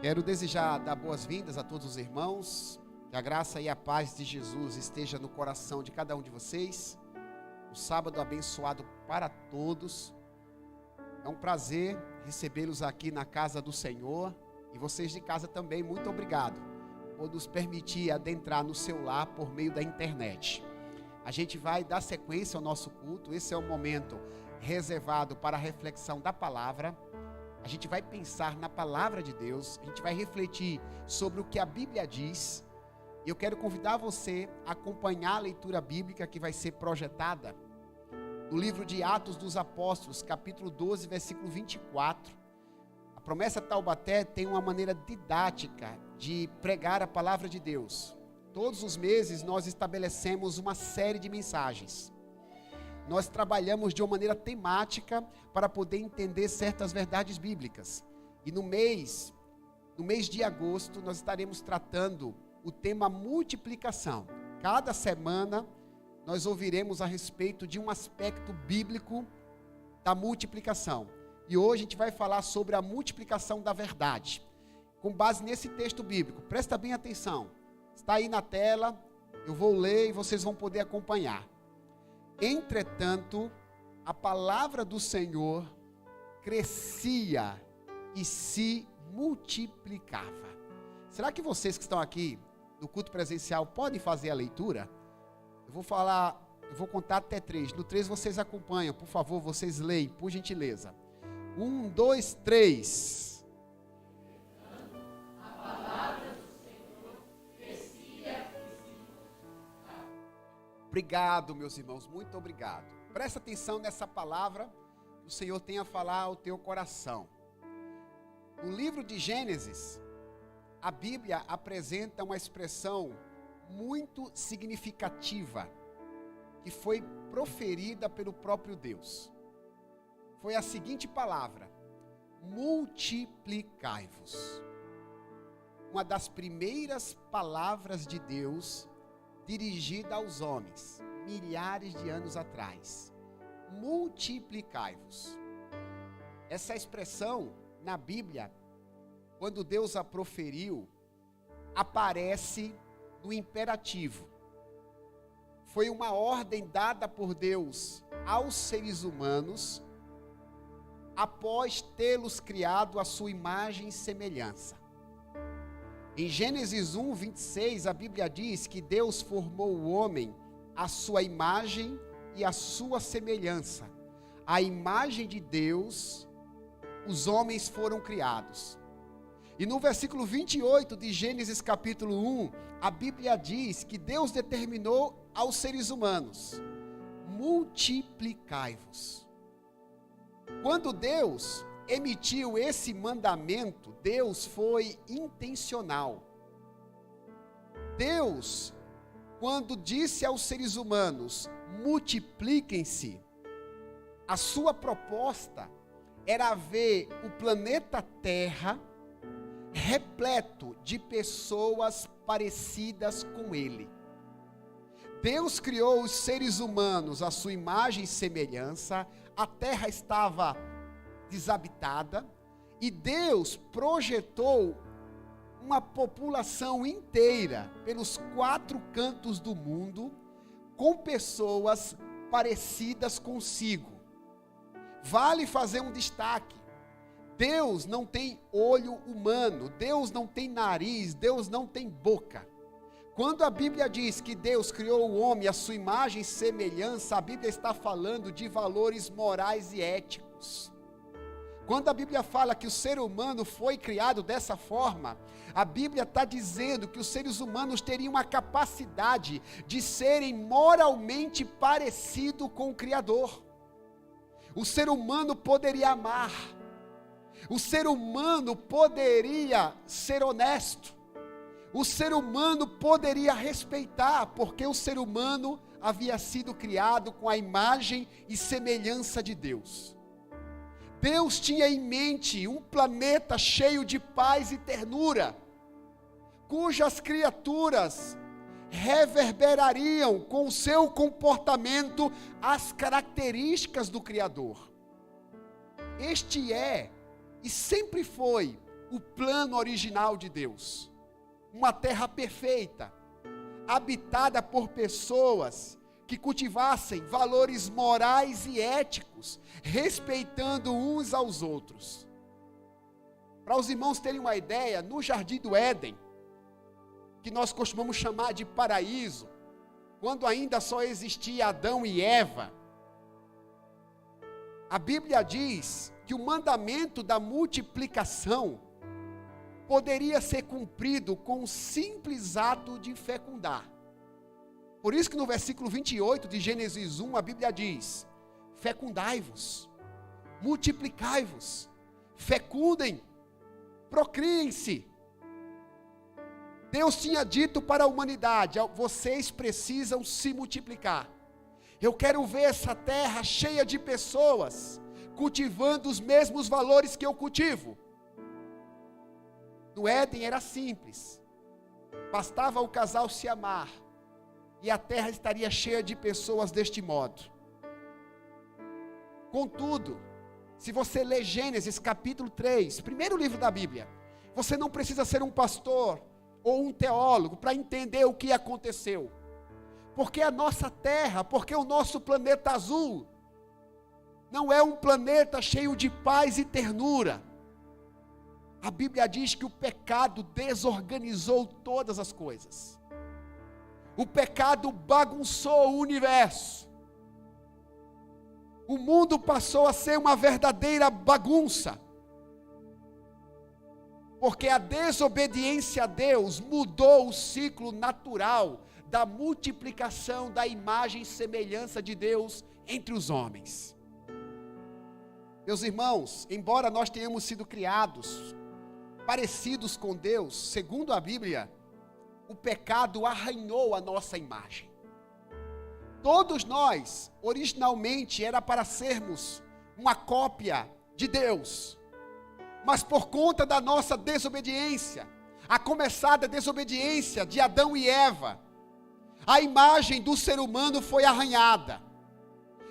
Quero desejar dar boas-vindas a todos os irmãos, que a graça e a paz de Jesus esteja no coração de cada um de vocês. Um sábado abençoado para todos. É um prazer recebê-los aqui na casa do Senhor, e vocês de casa também, muito obrigado por nos permitir adentrar no seu lar por meio da internet. A gente vai dar sequência ao nosso culto. Esse é o momento reservado para a reflexão da palavra. A gente vai pensar na palavra de Deus, a gente vai refletir sobre o que a Bíblia diz. E eu quero convidar você a acompanhar a leitura bíblica que vai ser projetada no livro de Atos dos Apóstolos, capítulo 12, versículo 24. A Promessa Taubaté tem uma maneira didática de pregar a palavra de Deus. Todos os meses nós estabelecemos uma série de mensagens. Nós trabalhamos de uma maneira temática para poder entender certas verdades bíblicas. E no mês de agosto, nós estaremos tratando o tema multiplicação. Cada semana, nós ouviremos a respeito de um aspecto bíblico da multiplicação. E hoje a gente vai falar sobre a multiplicação da verdade, com base nesse texto bíblico. Presta bem atenção. Está aí na tela, eu vou ler e vocês vão poder acompanhar. Entretanto, a palavra do Senhor crescia e se multiplicava. Será que vocês que estão aqui no culto presencial podem fazer a leitura? Eu vou contar até 3. No 3 vocês acompanham, por favor, vocês leem, por gentileza. 1, 2, 3. Obrigado, meus irmãos, muito obrigado. Presta atenção nessa palavra que o Senhor tem a falar ao teu coração. No livro de Gênesis, a Bíblia apresenta uma expressão muito significativa que foi proferida pelo próprio Deus. Foi a seguinte palavra: multiplicai-vos. Uma das primeiras palavras de Deus dirigida aos homens, milhares de anos atrás. Multiplicai-vos. Essa expressão, na Bíblia, quando Deus a proferiu, aparece no imperativo. Foi uma ordem dada por Deus aos seres humanos, após tê-los criado à sua imagem e semelhança. Em Gênesis 1, 26, a Bíblia diz que Deus formou o homem à sua imagem e à sua semelhança. A imagem de Deus, os homens foram criados. E no versículo 28 de Gênesis capítulo 1, a Bíblia diz que Deus determinou aos seres humanos: multiplicai-vos. Quando Deus emitiu esse mandamento, Deus foi intencional. Deus, quando disse aos seres humanos, multipliquem-se, a sua proposta era ver o planeta Terra repleto de pessoas parecidas com Ele. Deus criou os seres humanos à sua imagem e semelhança, a Terra estava desabitada, e Deus projetou uma população inteira pelos 4 cantos do mundo, com pessoas parecidas consigo. Vale fazer um destaque: Deus não tem olho humano, Deus não tem nariz, Deus não tem boca. Quando a Bíblia diz que Deus criou o homem à sua imagem e semelhança, a Bíblia está falando de valores morais e éticos. Quando a Bíblia fala que o ser humano foi criado dessa forma, a Bíblia está dizendo que os seres humanos teriam a capacidade de serem moralmente parecidos com o Criador. O ser humano poderia amar, o ser humano poderia ser honesto, o ser humano poderia respeitar, porque o ser humano havia sido criado com a imagem e semelhança de Deus. Deus tinha em mente um planeta cheio de paz e ternura, cujas criaturas reverberariam com o seu comportamento as características do Criador. Este é e sempre foi o plano original de Deus. Uma terra perfeita, habitada por pessoas que cultivassem valores morais e éticos, respeitando uns aos outros. Para os irmãos terem uma ideia, no Jardim do Éden, que nós costumamos chamar de paraíso, quando ainda só existia Adão e Eva, a Bíblia diz que o mandamento da multiplicação poderia ser cumprido com um simples ato de fecundar. Por isso que no versículo 28 de Gênesis 1, a Bíblia diz: fecundai-vos, multiplicai-vos, fecundem, procriem-se. Deus tinha dito para a humanidade: vocês precisam se multiplicar. Eu quero ver essa terra cheia de pessoas, cultivando os mesmos valores que eu cultivo. No Éden era simples, bastava o casal se amar, e a terra estaria cheia de pessoas deste modo. Contudo, se você ler Gênesis capítulo 3, primeiro livro da Bíblia, você não precisa ser um pastor ou um teólogo para entender o que aconteceu. Porque a nossa terra, porque o nosso planeta azul, não é um planeta cheio de paz e ternura. A Bíblia diz que o pecado desorganizou todas as coisas. O pecado bagunçou o universo. O mundo passou a ser uma verdadeira bagunça. Porque a desobediência a Deus mudou o ciclo natural da multiplicação da imagem e semelhança de Deus entre os homens. Meus irmãos, embora nós tenhamos sido criados parecidos com Deus, segundo a Bíblia, o pecado arranhou a nossa imagem. Todos nós, originalmente, era para sermos uma cópia de Deus. Mas por conta da nossa desobediência, a começar da desobediência de Adão e Eva, a imagem do ser humano foi arranhada.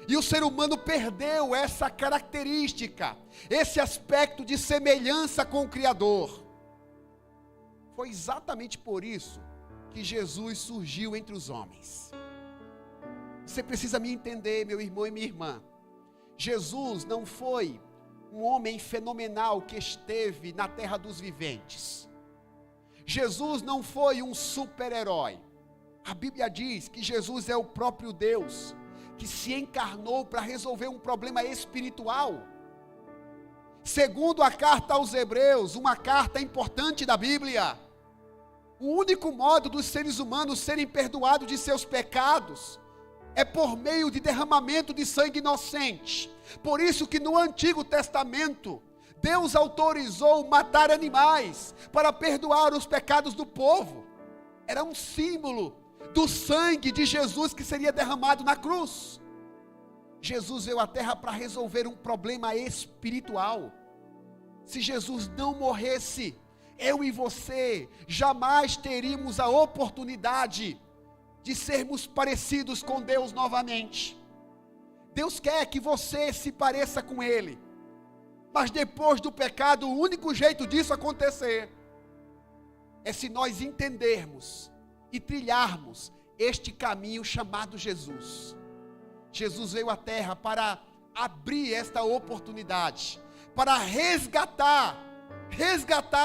E o ser humano perdeu essa característica, esse aspecto de semelhança com o Criador. Foi exatamente por isso que Jesus surgiu entre os homens. Você precisa me entender, meu irmão e minha irmã. Jesus não foi um homem fenomenal que esteve na terra dos viventes. Jesus não foi um super-herói. A Bíblia diz que Jesus é o próprio Deus, que se encarnou para resolver um problema espiritual. Segundo a carta aos Hebreus, uma carta importante da Bíblia, o único modo dos seres humanos serem perdoados de seus pecados é por meio de derramamento de sangue inocente. Por isso que no Antigo Testamento, Deus autorizou matar animais para perdoar os pecados do povo. Era um símbolo do sangue de Jesus que seria derramado na cruz. Jesus veio à terra para resolver um problema espiritual. Se Jesus não morresse, eu e você jamais teríamos a oportunidade de sermos parecidos com Deus novamente. Deus quer que você se pareça com Ele, mas depois do pecado, o único jeito disso acontecer é se nós entendermos e trilharmos este caminho chamado Jesus. Jesus veio à terra para abrir esta oportunidade, para resgatar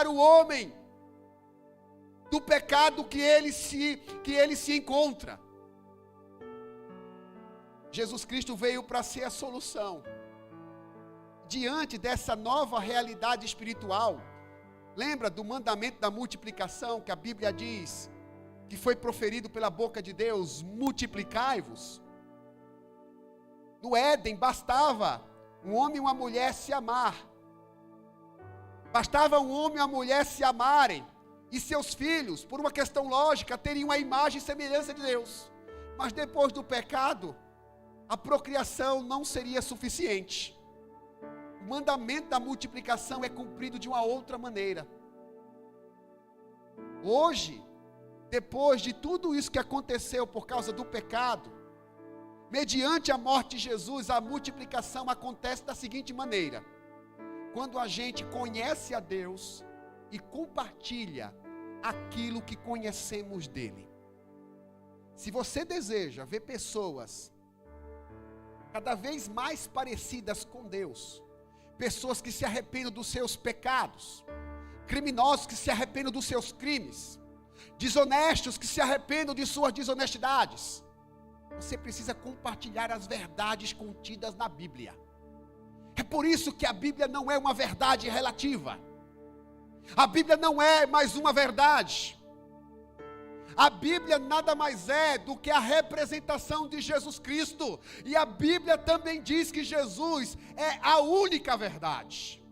o homem do pecado que ele se encontra. Jesus Cristo veio para ser a solução. Diante dessa nova realidade espiritual, lembra do mandamento da multiplicação que a Bíblia diz que foi proferido pela boca de Deus: multiplicai-vos. No Éden bastava um homem e uma mulher se amar. Bastava um homem e uma mulher se amarem e seus filhos, por uma questão lógica, teriam a imagem e semelhança de Deus. Mas depois do pecado, a procriação não seria suficiente. O mandamento da multiplicação é cumprido de uma outra maneira. Hoje, depois de tudo isso que aconteceu por causa do pecado, mediante a morte de Jesus, a multiplicação acontece da seguinte maneira: quando a gente conhece a Deus, e compartilha aquilo que conhecemos dele. Se você deseja ver pessoas cada vez mais parecidas com Deus, pessoas que se arrependam dos seus pecados, criminosos que se arrependam dos seus crimes, desonestos que se arrependam de suas desonestidades, você precisa compartilhar as verdades contidas na Bíblia. É por isso que a Bíblia não é uma verdade relativa. A Bíblia não é mais uma verdade. A Bíblia nada mais é do que a representação de Jesus Cristo. E a Bíblia também diz que Jesus é a única verdade.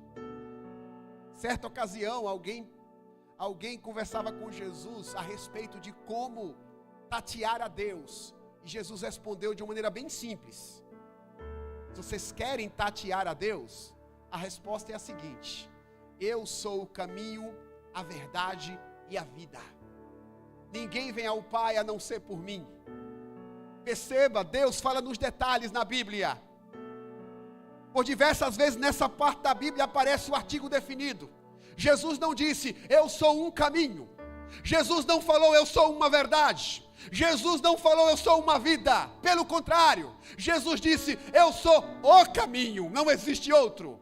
Certa ocasião, alguém conversava com Jesus a respeito de como tatear a Deus. E Jesus respondeu de uma maneira bem simples: se vocês querem tatear a Deus, a resposta é a seguinte: eu sou o caminho, a verdade e a vida. Ninguém vem ao Pai a não ser por mim. Perceba, Deus fala nos detalhes na Bíblia. Por diversas vezes nessa parte da Bíblia aparece o artigo definido. Jesus não disse, eu sou um caminho. Jesus não falou, eu sou uma verdade. Jesus não falou, eu sou uma vida. Pelo contrário, Jesus disse, eu sou o caminho, não existe outro.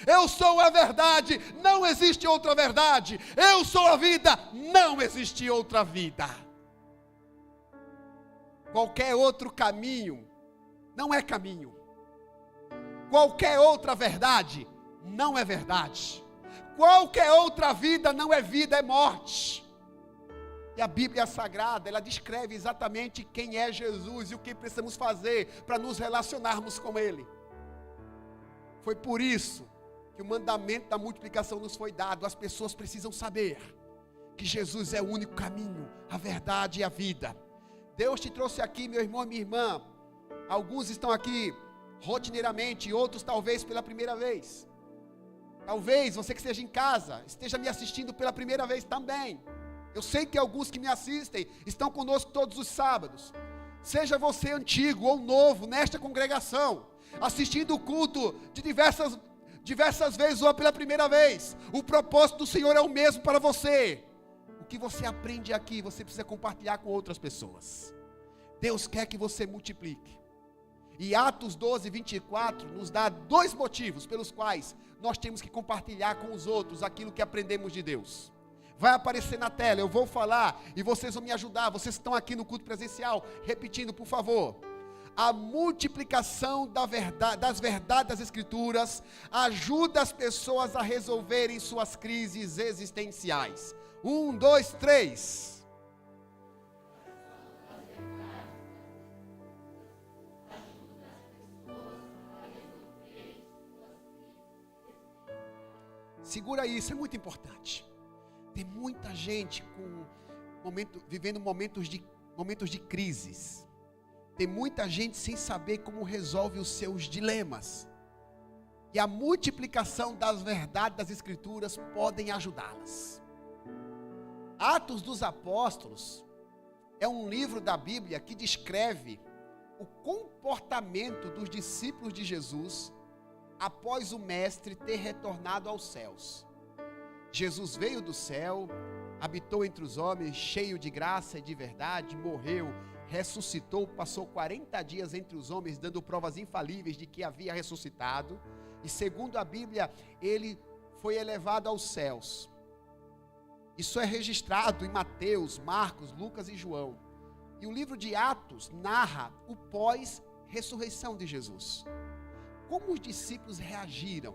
Eu sou a verdade, não existe outra verdade. Eu sou a vida, não existe outra vida. Qualquer outro caminho não é caminho. Qualquer outra verdade não é verdade. Qualquer outra vida não é vida, é morte. E a Bíblia Sagrada, ela descreve exatamente quem é Jesus e o que precisamos fazer para nos relacionarmos com Ele. Foi por isso que o mandamento da multiplicação nos foi dado. As pessoas precisam saber que Jesus é o único caminho, a verdade e a vida. Deus te trouxe aqui, meu irmão e minha irmã. Alguns estão aqui rotineiramente, outros talvez pela primeira vez. Talvez você que esteja em casa, esteja me assistindo pela primeira vez também. Eu sei que alguns que me assistem estão conosco todos os sábados. Seja você antigo ou novo nesta congregação, assistindo o culto de diversas vezes ou pela primeira vez, o propósito do Senhor é o mesmo para você. O que você aprende aqui, você precisa compartilhar com outras pessoas. Deus quer que você multiplique. E Atos 12, 24 nos dá 2 motivos pelos quais nós temos que compartilhar com os outros aquilo que aprendemos de Deus. Vai aparecer na tela, eu vou falar e vocês vão me ajudar. Vocês estão aqui no culto presencial, repetindo, por favor. A multiplicação das verdades das Escrituras ajuda as pessoas a resolverem suas crises existenciais. 1, 2, 3. Segura isso, é muito importante. Tem muita gente vivendo momentos de crises. Tem muita gente sem saber como resolve os seus dilemas. E a multiplicação das verdades das Escrituras podem ajudá-las. Atos dos Apóstolos é um livro da Bíblia que descreve o comportamento dos discípulos de Jesus após o Mestre ter retornado aos céus. Jesus veio do céu, habitou entre os homens, cheio de graça e de verdade, morreu, ressuscitou, passou 40 dias entre os homens, dando provas infalíveis de que havia ressuscitado, e segundo a Bíblia, ele foi elevado aos céus. Isso é registrado em Mateus, Marcos, Lucas e João. E o livro de Atos narra o pós-ressurreição de Jesus. Como os discípulos reagiram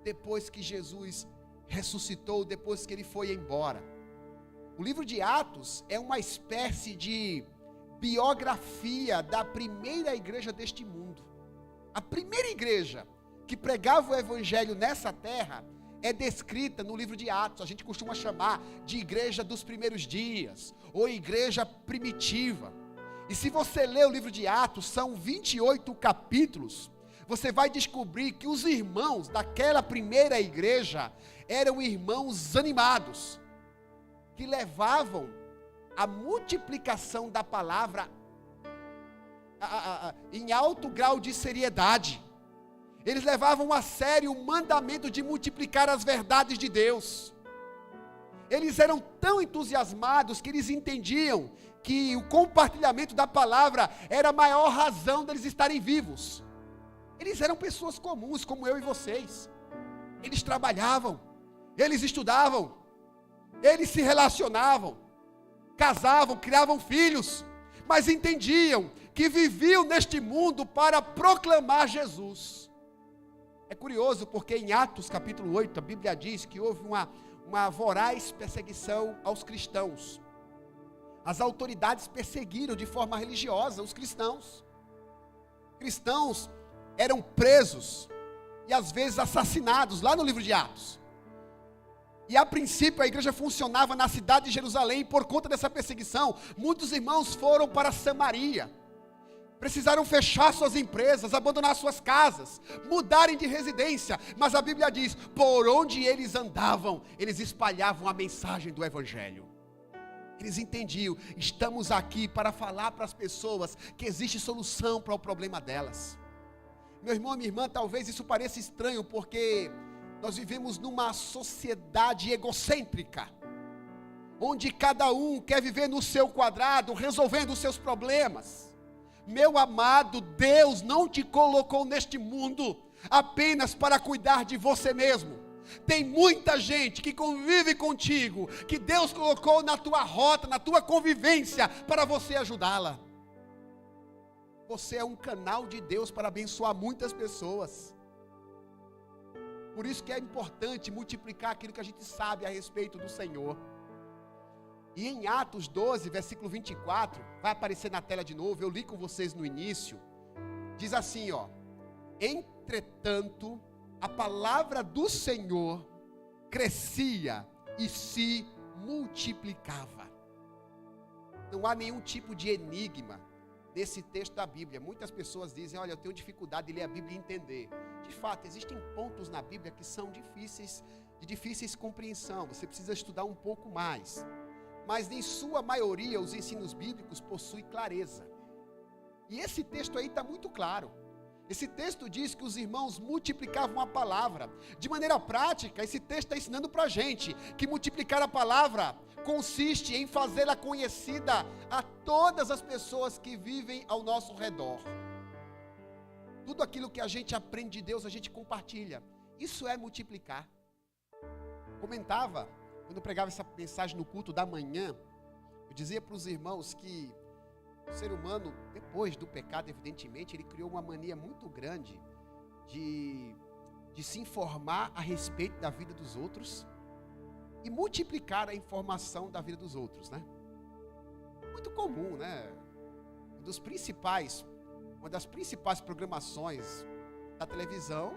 depois que Jesus ressuscitou, depois que ele foi embora? O livro de Atos é uma espécie de biografia da primeira igreja deste mundo. A primeira igreja que pregava o evangelho nessa terra é descrita no livro de Atos. A gente costuma chamar de igreja dos primeiros dias, ou igreja primitiva. E se você ler o livro de Atos, são 28 capítulos, você vai descobrir que os irmãos daquela primeira igreja eram irmãos animados, que levavam a multiplicação da palavra em alto grau de seriedade. Eles levavam a sério o mandamento de multiplicar as verdades de Deus. Eles eram tão entusiasmados que eles entendiam que o compartilhamento da palavra era a maior razão deles estarem vivos. Eles eram pessoas comuns, como eu e vocês. Eles trabalhavam, eles estudavam, eles se relacionavam, casavam, criavam filhos, mas entendiam que viviam neste mundo para proclamar Jesus. É curioso porque em Atos capítulo 8, a Bíblia diz que houve uma voraz perseguição aos cristãos. As autoridades perseguiram de forma religiosa os cristãos. Cristãos eram presos e às vezes assassinados, lá no livro de Atos. E a princípio a igreja funcionava na cidade de Jerusalém, e por conta dessa perseguição, muitos irmãos foram para Samaria. Precisaram fechar suas empresas, abandonar suas casas, mudarem de residência. Mas a Bíblia diz, por onde eles andavam, eles espalhavam a mensagem do Evangelho. Eles entendiam, estamos aqui para falar para as pessoas que existe solução para o problema delas. Meu irmão, minha irmã, talvez isso pareça estranho, porque nós vivemos numa sociedade egocêntrica, onde cada um quer viver no seu quadrado, resolvendo os seus problemas. Meu amado, Deus não te colocou neste mundo apenas para cuidar de você mesmo. Tem muita gente que convive contigo, que Deus colocou na tua rota, na tua convivência, para você ajudá-la. Você é um canal de Deus para abençoar muitas pessoas. Por isso que é importante multiplicar aquilo que a gente sabe a respeito do Senhor. E em Atos 12, versículo 24, vai aparecer na tela de novo, eu li com vocês no início, diz assim, ó: entretanto, a palavra do Senhor crescia e se multiplicava. Não há nenhum tipo de enigma nesse texto da Bíblia. Muitas pessoas dizem, olha, eu tenho dificuldade de ler a Bíblia e entender. De fato, existem pontos na Bíblia que são de difíceis compreensão, você precisa estudar um pouco mais. Mas em sua maioria, os ensinos bíblicos possuem clareza. E esse texto aí está muito claro. Esse texto diz que os irmãos multiplicavam a palavra. De maneira prática, esse texto está ensinando para a gente que multiplicar a palavra consiste em fazê-la conhecida a todas as pessoas que vivem ao nosso redor. Tudo aquilo que a gente aprende de Deus, a gente compartilha. Isso é multiplicar. Comentava, quando eu pregava essa mensagem no culto da manhã, eu dizia para os irmãos que o ser humano, depois do pecado, evidentemente, ele criou uma mania muito grande de se informar a respeito da vida dos outros e multiplicar a informação da vida dos outros, né? Muito comum, né? Uma das principais programações da televisão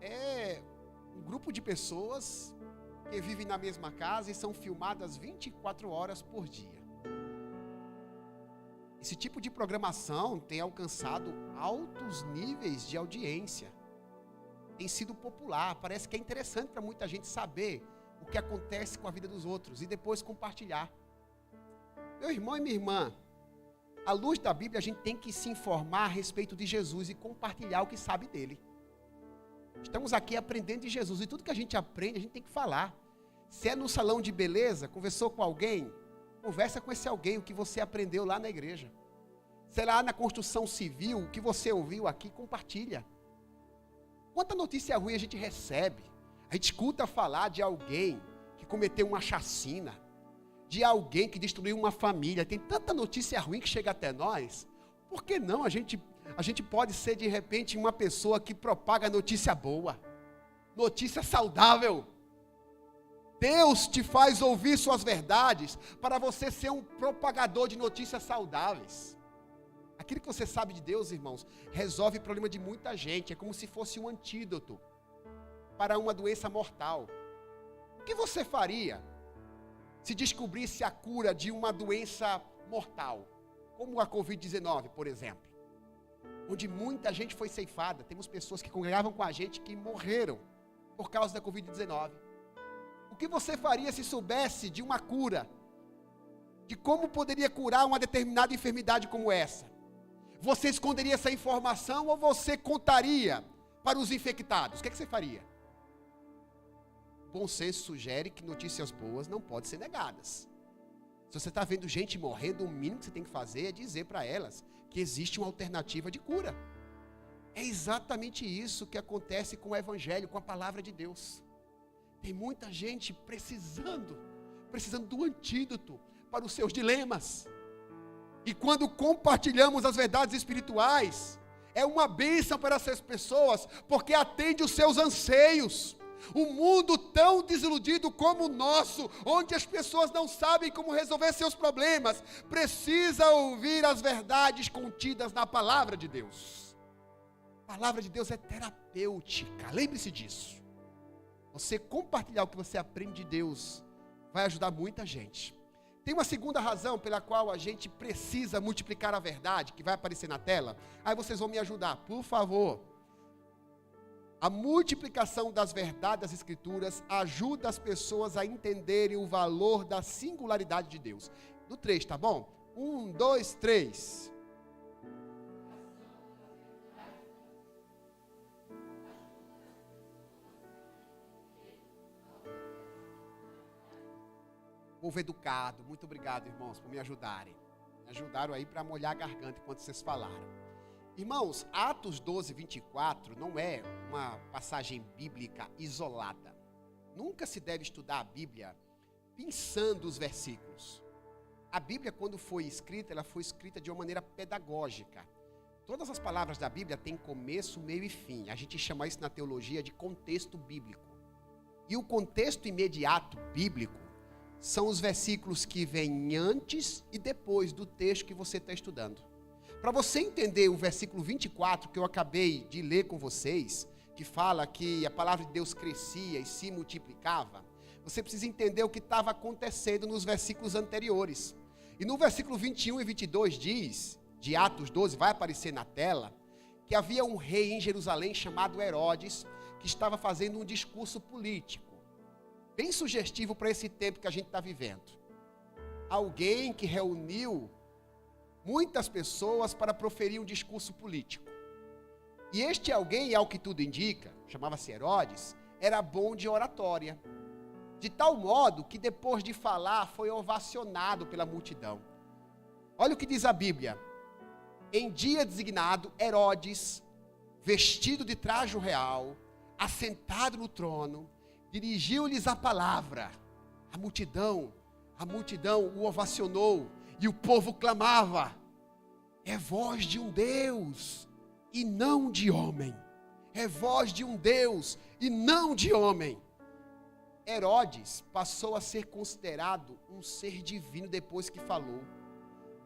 é um grupo de pessoas que vivem na mesma casa e são filmadas 24 horas por dia. Esse tipo de programação tem alcançado altos níveis de audiência. Tem sido popular. Parece que é interessante para muita gente saber o que acontece com a vida dos outros e depois compartilhar. Meu irmão e minha irmã, à luz da Bíblia, a gente tem que se informar a respeito de Jesus e compartilhar o que sabe dele. Estamos aqui aprendendo de Jesus e tudo que a gente aprende, a gente tem que falar. Se é no salão de beleza, conversou com alguém, conversa com esse alguém o que você aprendeu lá na igreja. Se lá na construção civil, o que você ouviu aqui, compartilha. Quanta notícia ruim a gente recebe. A gente escuta falar de alguém que cometeu uma chacina, de alguém que destruiu uma família. Tem tanta notícia ruim que chega até nós. Por que não a gente pode ser de repente uma pessoa que propaga notícia boa, notícia saudável? Deus te faz ouvir suas verdades para você ser um propagador de notícias saudáveis. Aquilo que você sabe de Deus, irmãos, resolve o problema de muita gente. É como se fosse um antídoto para uma doença mortal. O que você faria se descobrisse a cura de uma doença mortal, como a Covid-19, por exemplo, onde muita gente foi ceifada? Temos pessoas que congregavam com a gente que morreram por causa da Covid-19. O que você faria se soubesse de uma cura, de como poderia curar uma determinada enfermidade como essa? Você esconderia essa informação ou você contaria para os infectados? O que você faria? bom senso sugere que notícias boas não podem ser negadas. Se você está vendo gente morrendo, o mínimo que você tem que fazer é dizer para elas que existe uma alternativa de cura. É exatamente isso que acontece com o Evangelho, com a palavra de Deus. Tem muita gente precisando do antídoto para os seus dilemas. E quando compartilhamos as verdades espirituais, é uma bênção para essas pessoas, porque atende os seus anseios. Um mundo tão desiludido como o nosso, onde as pessoas não sabem como resolver seus problemas, precisa ouvir as verdades contidas na palavra de Deus. A palavra de Deus é terapêutica, lembre-se disso. Você compartilhar o que você aprende de Deus vai ajudar muita gente. Tem uma segunda razão pela qual a gente precisa multiplicar a verdade, que vai aparecer na tela. Aí vocês vão me ajudar, por favor. A multiplicação das verdades das Escrituras ajuda as pessoas a entenderem o valor da singularidade de Deus. No 3, tá bom? 1, 2, 3. Povo educado, muito obrigado, irmãos, por me ajudarem. Me ajudaram aí para molhar a garganta enquanto vocês falaram. Irmãos, Atos 12, 24 não é uma passagem bíblica isolada. Nunca se deve estudar a Bíblia pensando os versículos. A Bíblia, quando foi escrita, ela foi escrita de uma maneira pedagógica. Todas as palavras da Bíblia têm começo, meio e fim. A gente chama isso na teologia de contexto bíblico. E o contexto imediato bíblico são os versículos que vêm antes e depois do texto que você está estudando. Para você entender o versículo 24 que eu acabei de ler com vocês, que fala que a palavra de Deus crescia e se multiplicava, você precisa entender o que estava acontecendo nos versículos anteriores. E no versículo 21 e 22 diz, de Atos 12, vai aparecer na tela, que havia um rei em Jerusalém chamado Herodes, que estava fazendo um discurso político, bem sugestivo para esse tempo que a gente está vivendo. Alguém que reuniu muitas pessoas para proferir um discurso político. E este alguém, ao que tudo indica, chamava-se Herodes, era bom de oratória. De tal modo que depois de falar foi ovacionado pela multidão. Olha o que diz a Bíblia. Em dia designado, Herodes, vestido de trajo real, assentado no trono, dirigiu-lhes a palavra. A multidão o ovacionou. E o povo clamava, é voz de um Deus e não de homem. É voz de um Deus e não de homem. Herodes passou a ser considerado um ser divino depois que falou.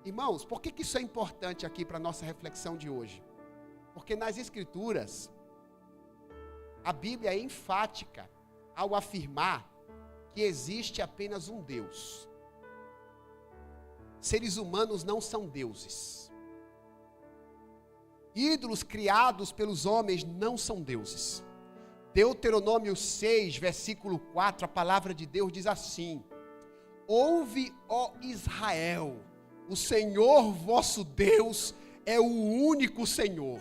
Irmãos, por que isso é importante aqui para a nossa reflexão de hoje? Porque nas Escrituras, a Bíblia é enfática ao afirmar que existe apenas um Deus. Seres humanos não são deuses. Ídolos criados pelos homens não são deuses. Deuteronômio 6, versículo 4, a palavra de Deus diz assim: ouve, ó Israel, o Senhor vosso Deus é o único Senhor.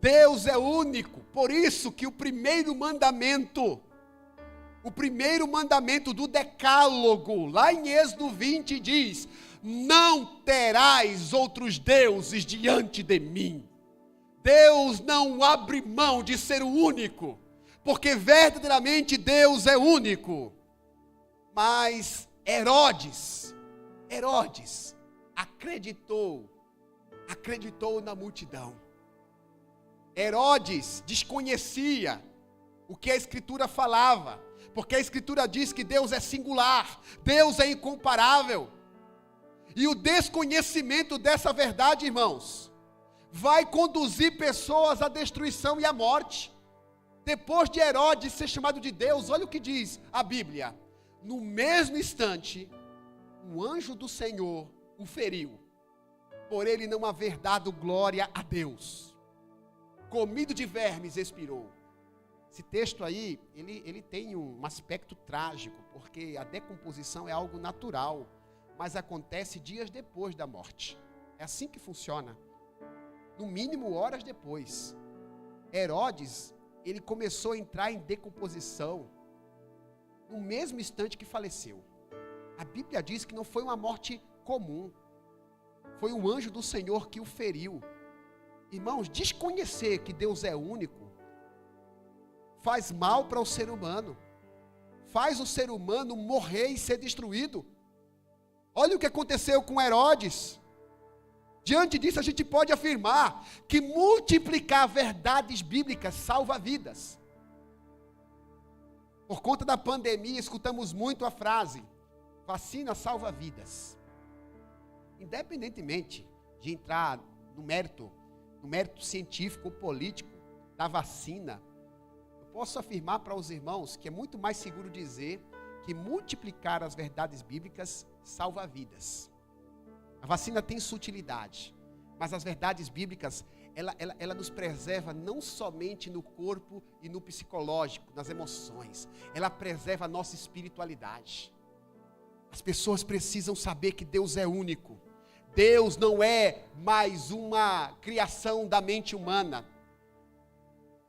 Deus é único, por isso que o primeiro mandamento do decálogo, lá em Êxodo 20 diz, não terás outros deuses diante de mim. Deus não abre mão de ser o único, porque verdadeiramente Deus é único. Mas Herodes acreditou na multidão. Herodes desconhecia o que a Escritura falava, porque a Escritura diz que Deus é singular, Deus é incomparável. E o desconhecimento dessa verdade, irmãos, vai conduzir pessoas à destruição e à morte. Depois de Herodes ser chamado de Deus, olha o que diz a Bíblia. No mesmo instante, um anjo do Senhor o feriu, por ele não haver dado glória a Deus. Comido de vermes, expirou. Esse texto aí, ele tem um aspecto trágico, porque a decomposição é algo natural, mas acontece dias depois da morte. É assim que funciona. No mínimo horas depois. Herodes, ele começou a entrar em decomposição no mesmo instante que faleceu. A Bíblia diz que não foi uma morte comum. Foi um anjo do Senhor que o feriu. Irmãos, desconhecer que Deus é único faz mal para o ser humano. Faz o ser humano morrer e ser destruído. Olha o que aconteceu com Herodes. Diante disso, a gente pode afirmar que multiplicar verdades bíblicas salva vidas. Por conta da pandemia, escutamos muito a frase: vacina salva vidas. Independentemente de entrar no mérito científico ou político da vacina, eu posso afirmar para os irmãos que é muito mais seguro dizer que multiplicar as verdades bíblicas salva vidas. A vacina tem sutilidade, mas as verdades bíblicas, ela nos preserva não somente no corpo e no psicológico, nas emoções, ela preserva a nossa espiritualidade. As pessoas precisam saber que Deus é único. Deus não é mais uma criação da mente humana.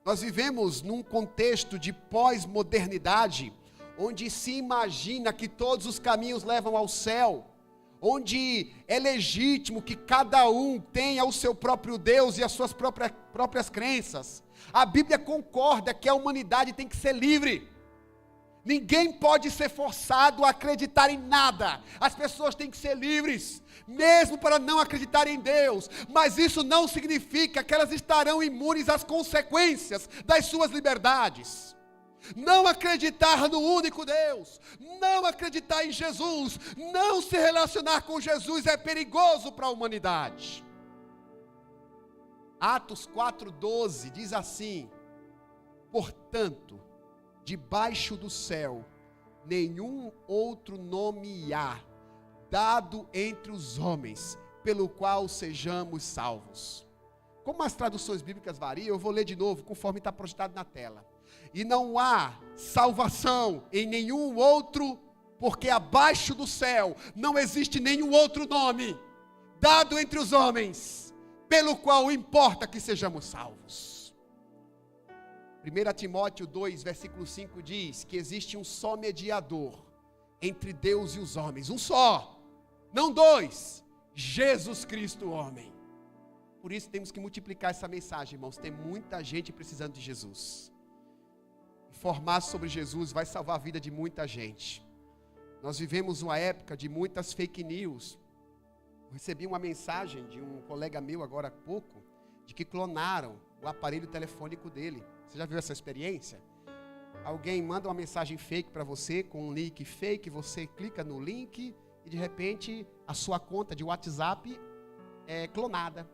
Nós vivemos num contexto de pós-modernidade, onde se imagina que todos os caminhos levam ao céu, onde é legítimo que cada um tenha o seu próprio Deus e as suas próprias crenças. A Bíblia concorda que a humanidade tem que ser livre. Ninguém pode ser forçado a acreditar em nada. As pessoas têm que ser livres, mesmo para não acreditar em Deus. Mas isso não significa que elas estarão imunes às consequências das suas liberdades. Não acreditar no único Deus, não acreditar em Jesus, não se relacionar com Jesus é perigoso para a humanidade. Atos 4:12 diz assim: portanto, debaixo do céu, nenhum outro nome há, dado entre os homens, pelo qual sejamos salvos. Como as traduções bíblicas variam, eu vou ler de novo, conforme está projetado na tela. E não há salvação em nenhum outro, porque abaixo do céu não existe nenhum outro nome, dado entre os homens, pelo qual importa que sejamos salvos. 1 Timóteo 2, versículo 5 diz que existe um só mediador entre Deus e os homens, um só, não dois, Jesus Cristo, o homem. Por isso temos que multiplicar essa mensagem, irmãos. Tem muita gente precisando de Jesus. Informar sobre Jesus vai salvar a vida de muita gente. Nós vivemos uma época de muitas fake news. Eu recebi uma mensagem de um colega meu agora há pouco, de que clonaram o aparelho telefônico dele. Você já viu essa experiência? Alguém manda uma mensagem fake para você, com um link fake, você clica no link e de repente a sua conta de WhatsApp é clonada.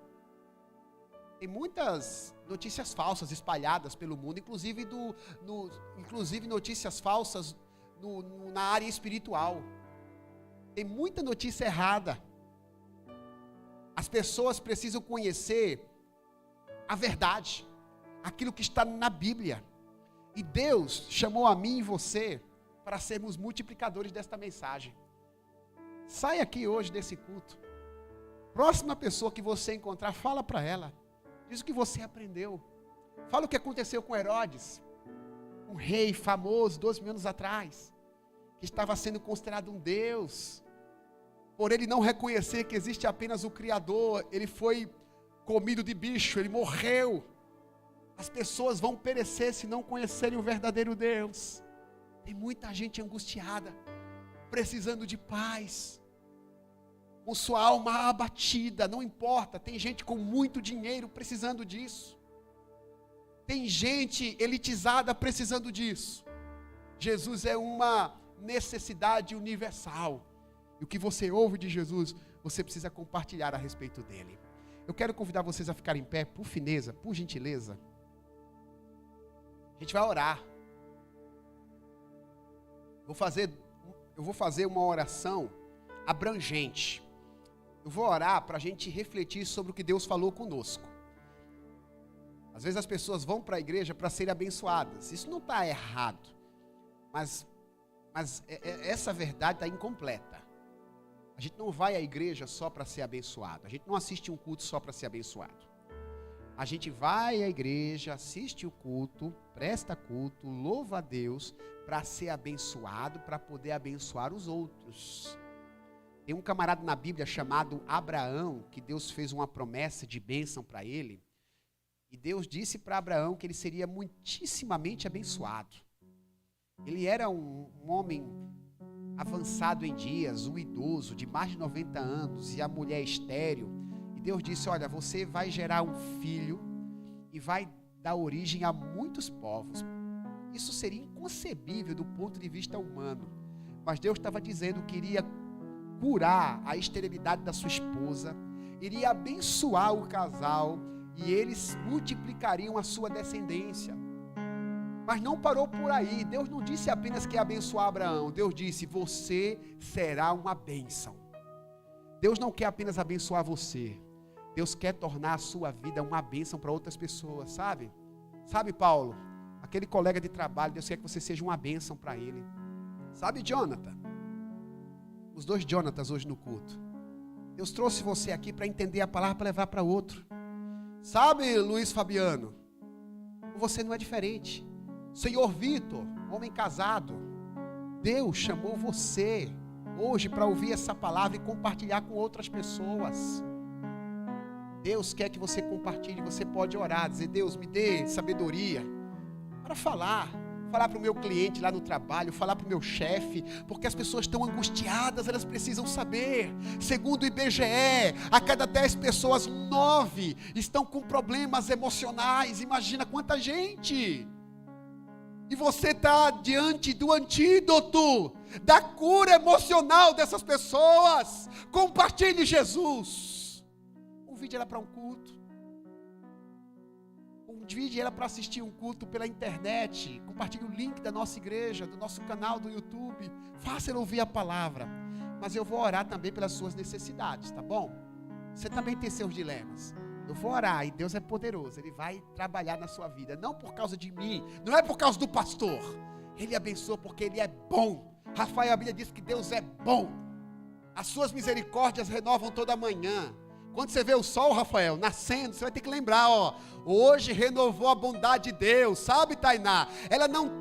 Tem muitas notícias falsas espalhadas pelo mundo, inclusive notícias falsas na área espiritual. Tem muita notícia errada. As pessoas precisam conhecer a verdade, aquilo que está na Bíblia. E Deus chamou a mim e você para sermos multiplicadores desta mensagem. Sai aqui hoje desse culto. Próxima pessoa que você encontrar, fala para ela. Diz o que você aprendeu. Fala o que aconteceu com Herodes, um rei famoso 2.000 anos atrás, que estava sendo considerado um Deus. Por ele não reconhecer que existe apenas o Criador, ele foi comido de bicho, ele morreu. As pessoas vão perecer se não conhecerem o verdadeiro Deus. Tem muita gente angustiada, precisando de paz, com sua alma abatida, não importa. Tem gente com muito dinheiro precisando disso. Tem gente elitizada precisando disso. Jesus é uma necessidade universal. E o que você ouve de Jesus, você precisa compartilhar a respeito dele. Eu quero convidar vocês a ficarem em pé, por fineza, por gentileza. A gente vai orar. Eu vou fazer uma oração abrangente. Eu vou orar para a gente refletir sobre o que Deus falou conosco. Às vezes as pessoas vão para a igreja para serem abençoadas. Isso não está errado. Mas essa verdade está incompleta. A gente não vai à igreja só para ser abençoado. A gente não assiste um culto só para ser abençoado. A gente vai à igreja, assiste o culto, presta culto, louva a Deus para ser abençoado, para poder abençoar os outros. Tem um camarada na Bíblia chamado Abraão, que Deus fez uma promessa de bênção para ele. E Deus disse para Abraão que ele seria muitíssimamente abençoado. Ele era um homem avançado em dias, um idoso de mais de 90 anos e a mulher estéril. E Deus disse, olha, você vai gerar um filho e vai dar origem a muitos povos. Isso seria inconcebível do ponto de vista humano. Mas Deus estava dizendo que iria curar a esterilidade da sua esposa, iria abençoar o casal e eles multiplicariam a sua descendência. Mas não parou por aí. Deus não disse apenas que ia abençoar Abraão. Deus disse, você será uma bênção. Deus não quer apenas abençoar você. Deus quer tornar a sua vida uma bênção para outras pessoas, sabe? Sabe, Paulo? Aquele colega de trabalho, Deus quer que você seja uma bênção para ele. Sabe, Jonathan? Os dois Jonatas hoje no culto. Deus trouxe você aqui para entender a palavra, para levar para outro. Sabe, Luiz Fabiano? Você não é diferente. Senhor Vitor, homem casado, Deus chamou você hoje para ouvir essa palavra e compartilhar com outras pessoas. Deus quer que você compartilhe, você pode orar, dizer, Deus, me dê sabedoria para falar para o meu cliente lá no trabalho, falar para o meu chefe, porque as pessoas estão angustiadas, elas precisam saber. Segundo o IBGE, a cada 10 pessoas, 9 estão com problemas emocionais. Imagina quanta gente! E você está diante do antídoto, da cura emocional dessas pessoas. Compartilhe Jesus. Convide ela para um culto. Convide ela para assistir um culto pela internet. Compartilhe o link da nossa igreja, do nosso canal do YouTube. Faça ela ouvir a palavra. Mas eu vou orar também pelas suas necessidades, tá bom? Você também tem seus dilemas. Eu vou orar e Deus é poderoso. Ele vai trabalhar na sua vida. Não por causa de mim, não é por causa do pastor. Ele abençoa porque Ele é bom. Rafael, a Bíblia diz que Deus é bom. As suas misericórdias renovam toda manhã. Quando você vê o sol, Rafael, nascendo, você vai ter que lembrar, hoje renovou a bondade de Deus, sabe, Tainá? Ela não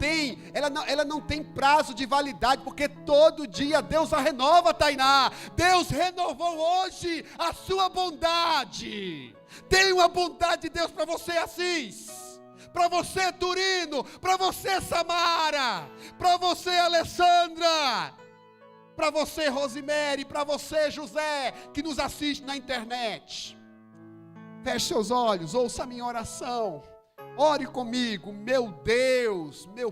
tem prazo de validade, porque todo dia Deus a renova, Tainá. Deus renovou hoje a sua bondade. Tem uma bondade de Deus para você, Assis, para você, Turino, para você, Samara, para você, Alessandra, para você, Rosemary, para você, José, que nos assiste na internet. Feche seus olhos, ouça a minha oração. Ore comigo, meu Deus, meu